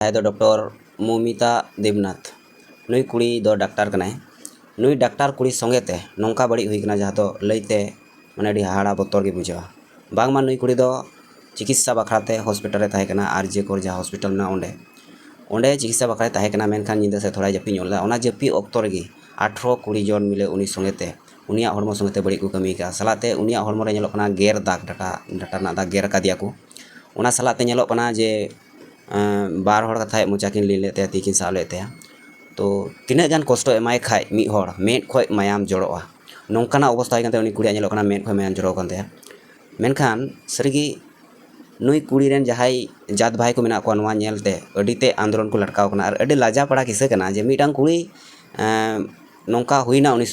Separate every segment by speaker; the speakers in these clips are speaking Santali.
Speaker 1: डॉक्टर मोमिता देवनाथ नुई कुड़ी दो डॉक्टर कनाय नुई डॉक्टर कुड़ी संगेते नौका बड़ी हुई कना जहाँ तो लईते माने अड़ी हाड़ा बतर के बुझा बांगमा नुई कुड़ी दो चिकित्सा बखराते हॉस्पिटल रे ताहे कना आरजे कोर जहाँ हॉस्पिटल ना ओंडे ओंडे चिकित्सा बखरा ताहे कना मेनखान निंदा से थोड़ा जपी ñoला ओना जपी ऑक्तो रेगी 18-20 जन मिले उनी संगेते उनिया हड़मो संगेते बड़ी को कमी का सलाते उनिया हड़मो रे ñeloक कना गेर दाग डाटा ना दाग गेर कादिया को ओना सलाते ñeloक कना जे बार हड़ कथा मोचा किन ली लेते तीकिन साब लेते तो तीना गान कष्ट एमाय खाय मी हड़ मेद खय मायाम जड़ोआ नौकाना अवस्था होय उनी कुड़िया ñeloक कना मेद खय मायाम जड़ो कानते मेनखान सरिगी नुई कुड़ी रेन जहाई जात भाई को मेना को नवा ñelते अडीते आंदोलन को लटकाव कना और अडी लाजा पड़ा किसे कना जे मिटांग कुड़ी नौका हुईना उनी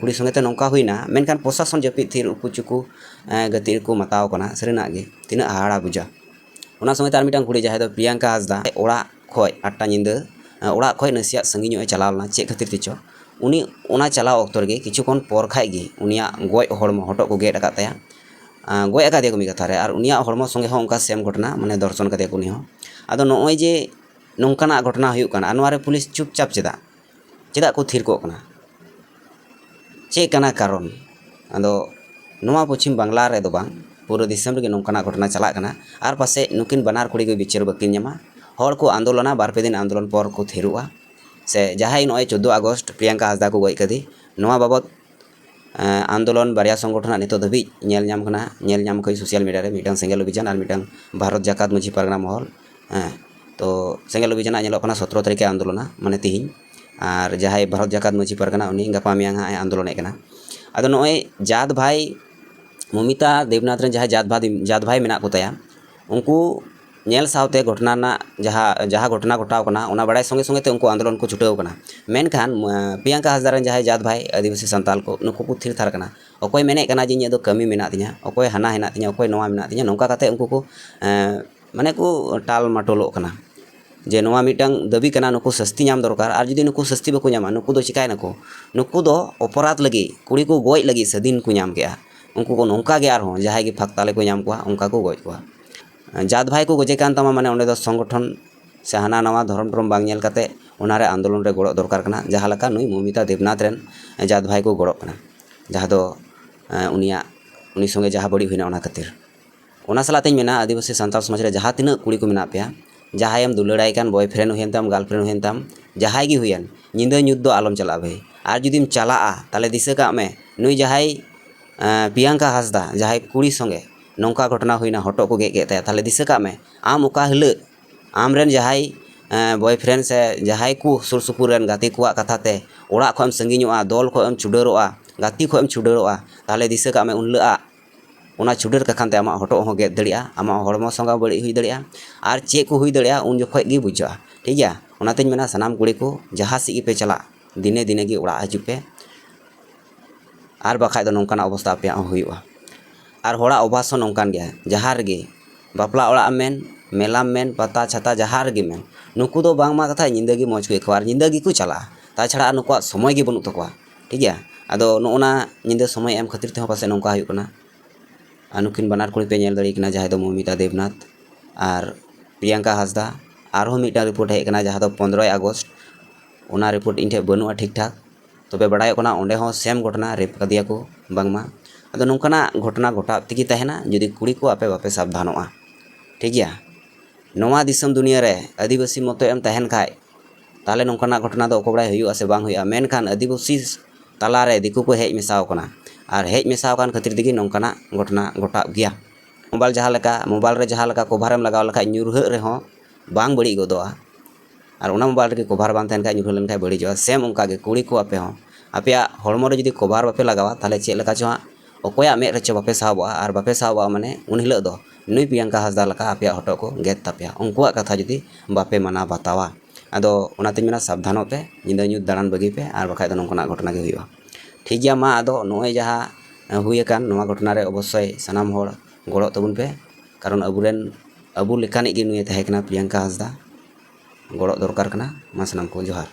Speaker 1: कुड़ी संगेते नौका हुईना मेनखान प्रशासन जपी थीर उकु चुकु गति को मताव कना सरिना गे तीना हाड़ा बुझा ओना संगेते आर मिटांग कुड़ी जहाई दो प्रियंका हासदा ओड़ा खय 8टा ñिदा ओड़ा खय नसिया संगिño चलावना चे खातिर तिचो उनी ओना चलाव ऑक्टर गे किछुखन पर खाय गे उनिया गय हड़मो हटो को गेट आकात ताया गय आकादे को मी कथा रे और उनिया हड़मो संगे हो उनका सेम घटना माने दर्शन कादे को उनी हो आदो नोय जे नौकाना घटना हुयुक काना अनवारे पुलिस चुपचाप चेदा को थीर को कना चे कना कारण आदो नोवा पश्चिम बांग्ला रे दो बांग पूरा दिसम रे नौकाना घटना चला कना आर पासे नुकिन बनार कुड़ी के बिचार बकिन ᱧामा हर को आंदोलना बार पे दिन आंदोलन पर को थेरुआ से जहाई नय 14 अगस्त प्रियंका हासदा को गय कदी नोवा बाबत आंदोलन बारिया संगठन नितो धबी ñel ñam कना ñel ñam कई सोशल मीडिया रे मिटांग सेंगेल अभियान और मिटांग भारत जाकात मझी परगना महल तो सेंगेल अभियान ñeloक कना 17 तारीखे आंदोलना माने तिहिन और जहाई भारत जाकात मझी परगना उनी गापा मियांग हाय आंदोलन कना आदो नय जात भाई मोमिता देवनाथ रे जात भाई मेना को ताया उनको ñel सावते घटना ना जहाँ घटना घटाव कना ओना बड़ाई संगे संगे उनको आंदोलन को छुटाव कना मेनखान प्रियंका हासदा रे जहाँ जात भाई आदिवासी संताल को नुको को थिर थार कना अकोय मेने कना जे इᱧ दो कमी मेना तिᱧा अकोय हाना हेना तिᱧा अकोय नोवा मेना तिᱧा नौका काते उनको को माने को टाल माटोलो कना जे नोवा मिटांग दाबी कना नुको सस्ती ñam दरकार और जुदी नुको सस्ती बको ñama नुको दो चिकाय नको नुको दो अपराध लगी कुड़ी को गय लगी सदीन को ñam केआ उनको को नौका गे आर जहां गे फाक्ताले को ñam कोआ उनका को गय कोआ जात भाई को गजे कान तमा माने ओंडे दो संगठन से हाना नवा धर्म टरम बांग ñel काते ओनारे आंदोलन रे गड़ो दरकार कना जहां लका नुई मोमिता देवनाथ रेन जात भाई को गड़ो कना जहां दो उनी संगे जहां बड़ी हुईना ओना खातिर ओना सलातेñ मेना आदिवासी संताल समाज रे जहां तिना कुड़ी को मेना पेया जहायम दुलड़ाई कान बॉयफ्रेंड हुयेन ताम गर्लफ्रेंड हुयेन ताम जहाय गी हुयेन ñिदा ñुत दो आलम चला भाई और जुदीम चला ताले दिसे का में नुई जहाय प्रियंका हासदा जहाय कुड़ी संगे नौका घटना हुईना हटो को गेगे ताले दिसे का में आम ओका हिल आम रेन जहाय बॉयफ्रेंड से जहाय को सुर सुपुर रेन गाती कुआ कथाते ओड़ा खम संगिñoa दल खम छुडरोआ गाती खम छुडरोआ ताले दिसे का में उनला ओना छुडर का खानते आमा हटो हो गेद दड़िया आमा हड़मो संगा बड़ी हुई दड़िया और चे को हुई दड़िया उन जोखय गी बुझा ठीक है ओनातेñ मेना सनाम कुड़ी को जहाँ सी पे चला दिने दिने गी ओड़ा हजु पे और बाखाय दो नौकाना अवस्था पे हुआ और हड़ा अभास नौकान गया जहाँ रे बापला ओड़ा मेन मेला मेन पता छाता जहाँ रे मेन नुकु दो बांगमा कथा ñिदा गी मौज को एखवा ñिदा गी को चला ताछाड़ा नुकुआ समय गी बनुक तकवा ठीक है आदो नोना ñिदा समय एम खातिर ते पासे नौका हुई कना अनुकिन बनार कुड़ी पे ñel दड़ी कना जहां दो मोमिता देवनाथ और प्रियंका हासदा आरो मिटा रिपोर्ट है कना जहां दो 15 अगस्त ओना रिपोर्ट इन ठे बनुआ ठीक ठाक तबे बड़ाय कना ओंडे हो सेम घटना रेप कदिया को बांगमा आदो नौकाना घटना घटा तिगी तहना जुदी कुड़ी को आपे बापे सावधानोआ ठीक गया नोवा दिसम दुनिया रे आदिवासी मतो एम तहन खाय ताले नौकाना घटना दो ओको बड़ाय हुयुआ से बांग हुयुआ मेनखान आदिवासी तला रे दिकु को हेज मेसाव कना और हेज मेसाव कान खातिर दिगी नौकाना घटना घटा गया मोबाइल रे जहाँ लका कभारेम लगाव लखा ñुरह रे हो बांग बड़ी गदोआ और ओना मोबाइल रे कभार बांग तहन खाय ñुरह लन खाय बड़ी जोआ सेम उनका गे कुड़ी को आपे हो आपे हड़मो रे जुदी कभार बापे लगावा ताले चे लका चो अकोया मेद रेचो बापे साहबा और बापे साहबा माने उन हिल दो नुई प्रियंका हासदा लका आपे हटो को गेद तापेया उनकुआ कथा जुदी बापे माना बातावा आदो ओनातेñ मेना सावधानो पे ñिदा ñुत दाड़ान बगी पे और बाखाय दो नौकाना घटना गे हुयुआ ठीक गया मा आदो नोय जहाँ हुई अकान नोवा घटना रे अवश्य सनाम हर गड़ो तबुन पे कारण अबू लेकानिक गे नुई ताहे कना प्रियंका हासदा गड़ो दरकार कना मा सनाम को जोहार।